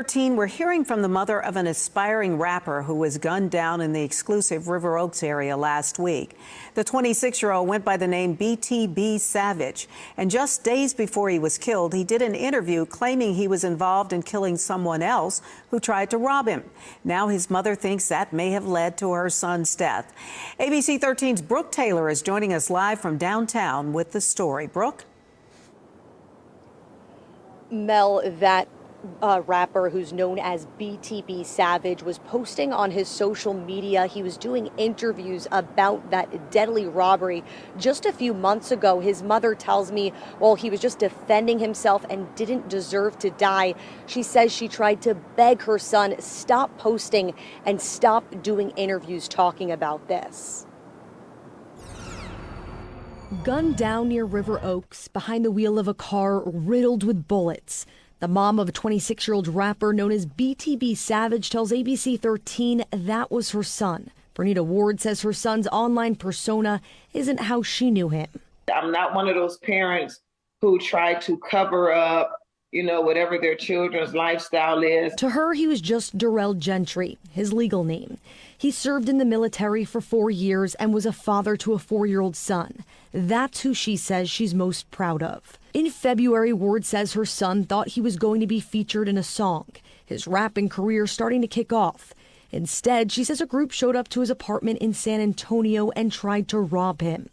13, we're hearing from the mother of an aspiring rapper who was gunned down in the exclusive River Oaks area last week. The 26-year-old went by the name BTB Savage, and just days before he was killed, he did an interview claiming he was involved in killing someone else who tried to rob him. Now his mother thinks that may have led to her son's death. ABC 13's Brooke Taylor is joining us live from downtown with the story. Brooke? Mel, that rapper who's known as BTB Savage was posting on his social media. He was doing interviews about that deadly robbery just a few months ago. His mother tells me, well, he was just defending himself and didn't deserve to die. She says she tried to beg her son, stop posting and stop doing interviews talking about this. Gunned down near River Oaks, behind the wheel of a car riddled with bullets. The mom of a 26-year-old rapper known as BTB Savage tells ABC 13 that was her son. Bernita Ward says her son's online persona isn't how she knew him. I'm not one of those parents who try to cover up, whatever their children's lifestyle is. To her, he was just Darrell Gentry, his legal name. He served in the military for 4 years and was a father to a 4-year-old son. That's who she says she's most proud of. In February, Ward says her son thought he was going to be featured in a song, his rapping career starting to kick off. Instead, she says a group showed up to his apartment in San Antonio and tried to rob him.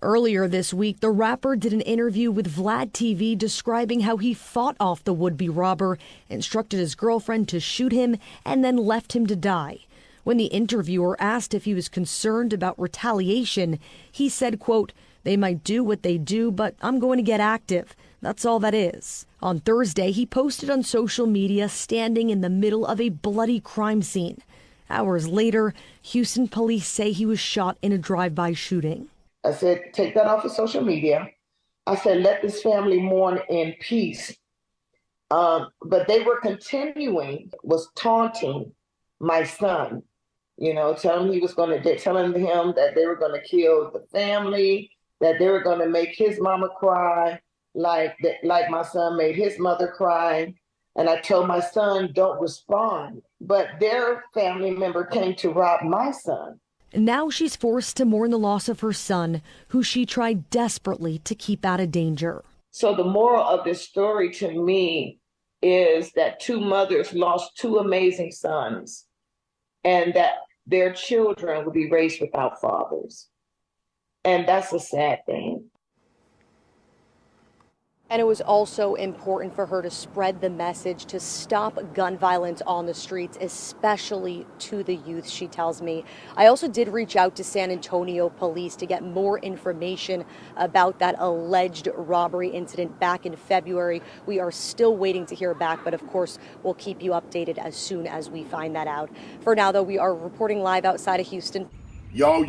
Earlier this week, the rapper did an interview with Vlad TV describing how he fought off the would-be robber, instructed his girlfriend to shoot him, and then left him to die. When the interviewer asked if he was concerned about retaliation, he said, quote, "They might do what they do, but I'm going to get active. That's all that is." On Thursday, he posted on social media standing in the middle of a bloody crime scene. Hours later, Houston police say he was shot in a drive-by shooting. I said, take that off of social media. I said, let this family mourn in peace. But they were continuing, was taunting my son, telling him that they were going to kill the family, that they were going to make his mama cry, like my son made his mother cry. And I told my son, don't respond. But their family member came to rob my son. Now she's forced to mourn the loss of her son, who she tried desperately to keep out of danger. So the moral of this story to me is that two mothers lost two amazing sons, and that their children will be raised without fathers. And that's a sad thing. And it was also important for her to spread the message to stop gun violence on the streets, especially to the youth, she tells me. I also did reach out to San Antonio police to get more information about that alleged robbery incident back in February. We are still waiting to hear back, but of course, we'll keep you updated as soon as we find that out. For now, though, we are reporting live outside of Houston. Yo,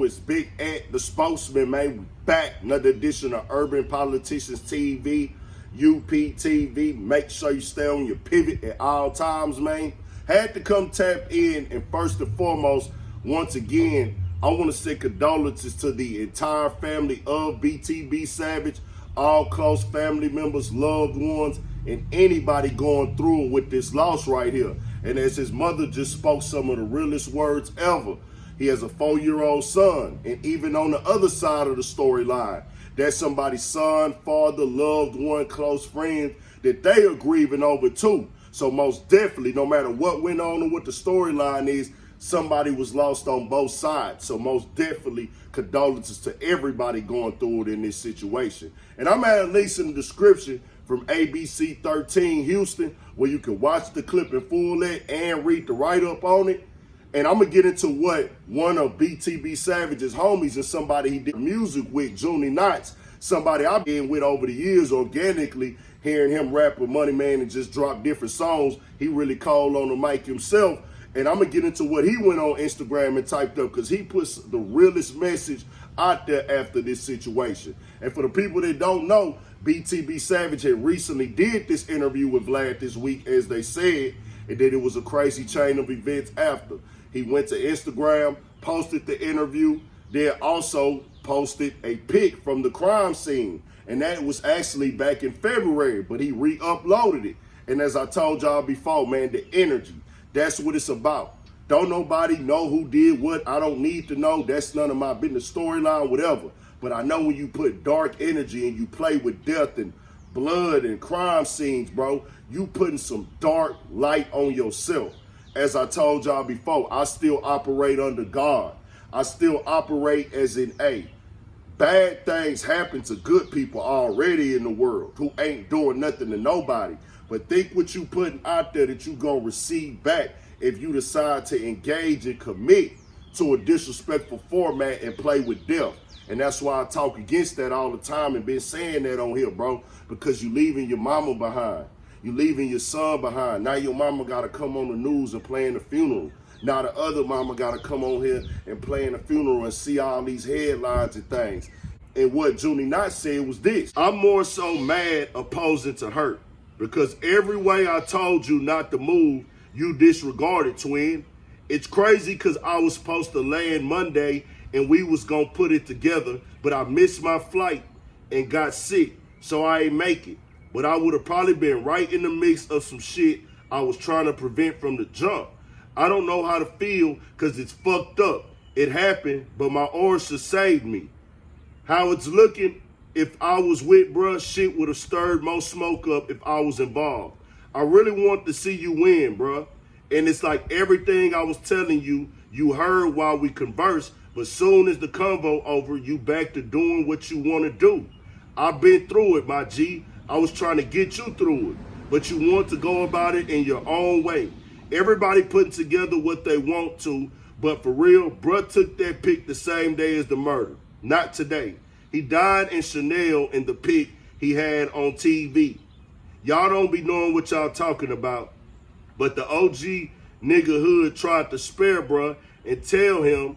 it's Big Ant, the spokesman, man. We back. Another edition of Urban Politicians TV, UPTV. Make sure you stay on your pivot at all times, man. Had to come tap in, and first and foremost, once again, I want to say condolences to the entire family of BTB Savage, all close family members, loved ones, and anybody going through with this loss right here. And as his mother just spoke some of the realest words ever, he has a 4-year-old son, and even on the other side of the storyline, that's somebody's son, father, loved one, close friend that they are grieving over too. So most definitely, no matter what went on and what the storyline is, somebody was lost on both sides. So most definitely, condolences to everybody going through it in this situation. And I'm at least in the description from ABC 13 Houston, where you can watch the clip in full and read the write-up on it. And I'm going to get into what one of BTB Savage's homies and somebody he did music with, Junie Knots, somebody I've been with over the years organically, hearing him rap with Money Man and just drop different songs. He really called on the mic himself. And I'm going to get into what he went on Instagram and typed up, because he puts the realest message out there after this situation. And for the people that don't know, BTB Savage had recently did this interview with Vlad this week, as they said, and then it was a crazy chain of events after. He went to Instagram, posted the interview, then also posted a pic from the crime scene. And that was actually back in February, but he re-uploaded it. And as I told y'all before, man, the energy, that's what it's about. Don't nobody know who did what. I don't need to know. That's none of my business, storyline, whatever. But I know when you put dark energy and you play with death and blood and crime scenes, bro, you putting some dark light on yourself. As I told y'all before, I still operate under God. I still operate as in, bad things happen to good people already in the world who ain't doing nothing to nobody. But think what you putting out there that you gonna receive back if you decide to engage and commit to a disrespectful format and play with death. And that's why I talk against that all the time and been saying that on here, bro, because you leaving your mama behind. You leaving your son behind. Now your mama got to come on the news and play in the funeral. Now the other mama got to come on here and play in the funeral and see all these headlines and things. And what Junie Knott said was this: I'm more so mad opposing to hurt, because every way I told you not to move, you disregarded, twin. It's crazy because I was supposed to land Monday and we was going to put it together, but I missed my flight and got sick, so I ain't make it. But I would have probably been right in the mix of some shit I was trying to prevent from the jump. I don't know how to feel because it's fucked up. It happened, but my Orsa saved me. How it's looking, if I was with bruh, shit would have stirred more smoke up if I was involved. I really want to see you win, bruh. And it's like everything I was telling you, you heard while we conversed, but soon as the convo over, you back to doing what you want to do. I've been through it, my G. I was trying to get you through it, but you want to go about it in your own way. Everybody putting together what they want to, but for real, bruh took that pic the same day as the murder. Not today. He died in Chanel in the pic he had on TV. Y'all don't be knowing what y'all talking about, but the OG nigga hood tried to spare bruh and tell him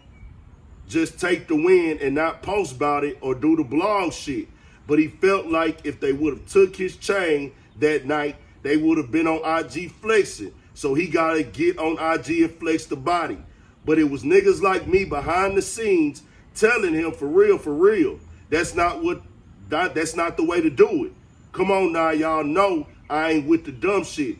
just take the win and not post about it or do the blog shit. But he felt like if they would have took his chain that night, they would have been on IG flexing. So he got to get on IG and flex the body. But it was niggas like me behind the scenes telling him for real, that's not the way to do it. Come on now, y'all know I ain't with the dumb shit.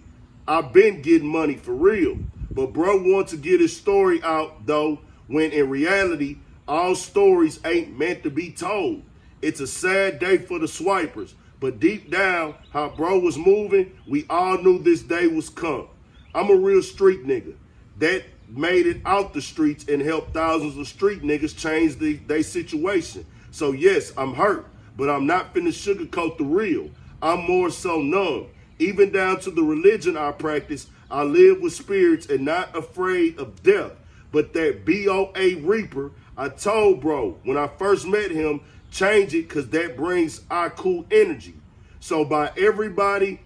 I've been getting money for real. But bro wants to get his story out though, when in reality, all stories ain't meant to be told. It's a sad day for the swipers, but deep down, how bro was moving, we all knew this day was come. I'm a real street nigga that made it out the streets and helped thousands of street niggas change their situation. So yes, I'm hurt, but I'm not finna sugarcoat the real. I'm more so numb. Even down to the religion I practice, I live with spirits and not afraid of death. But that BOA Reaper, I told bro when I first met him, change it because that brings our cool energy. So by everybody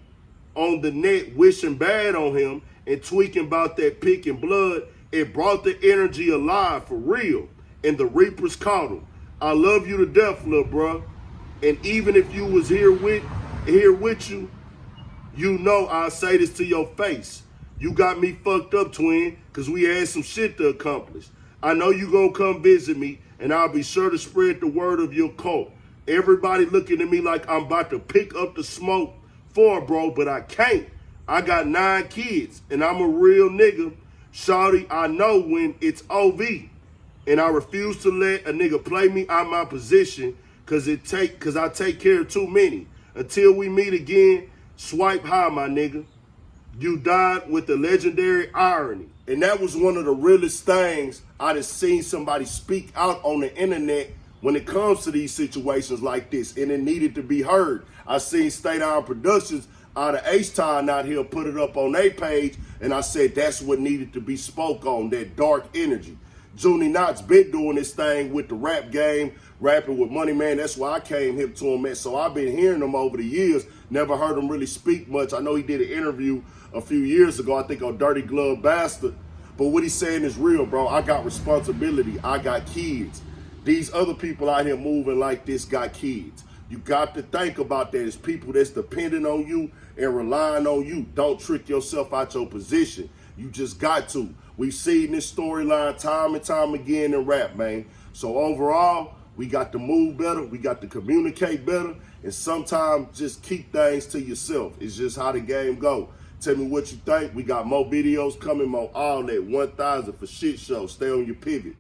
on the net wishing bad on him and tweaking about that pick and blood, it brought the energy alive for real. And the Reapers caught him. I love you to death, little bro. And even if you was here with you, you know I'll say this to your face. You got me fucked up, twin, because we had some shit to accomplish. I know you gonna come visit me, and I'll be sure to spread the word of your cult. Everybody looking at me like I'm about to pick up the smoke for bro, but I can't. I got 9 kids, and I'm a real nigga. Shawty, I know when it's OV, and I refuse to let a nigga play me out my position because I take care of too many. Until we meet again, swipe high, my nigga. You died with the legendary irony. And that was one of the realest things I done seen somebody speak out on the internet when it comes to these situations like this, and it needed to be heard. I seen State Island Productions out of H-Town out here put it up on their page, and I said that's what needed to be spoke on, that dark energy. Junie Knott's been doing this thing with the rap game, rapping with Money Man. That's why I came hip to him, man. So I've been hearing him over the years, never heard him really speak much. I know he did an interview a few years ago, I think on Dirty Glove Bastard. But what he's saying is real, bro. I got responsibility. I got kids. These other people out here moving like this got kids. You got to think about that. It's people that's dependent on you and relying on you. Don't trick yourself out your position. You just got to. We've seen this storyline time and time again in rap, man. So overall, we got to move better. We got to communicate better. And sometimes just keep things to yourself. It's just how the game go. Tell me what you think. We got more videos coming, more all that. 1,000 for shit show. Stay on your pivot.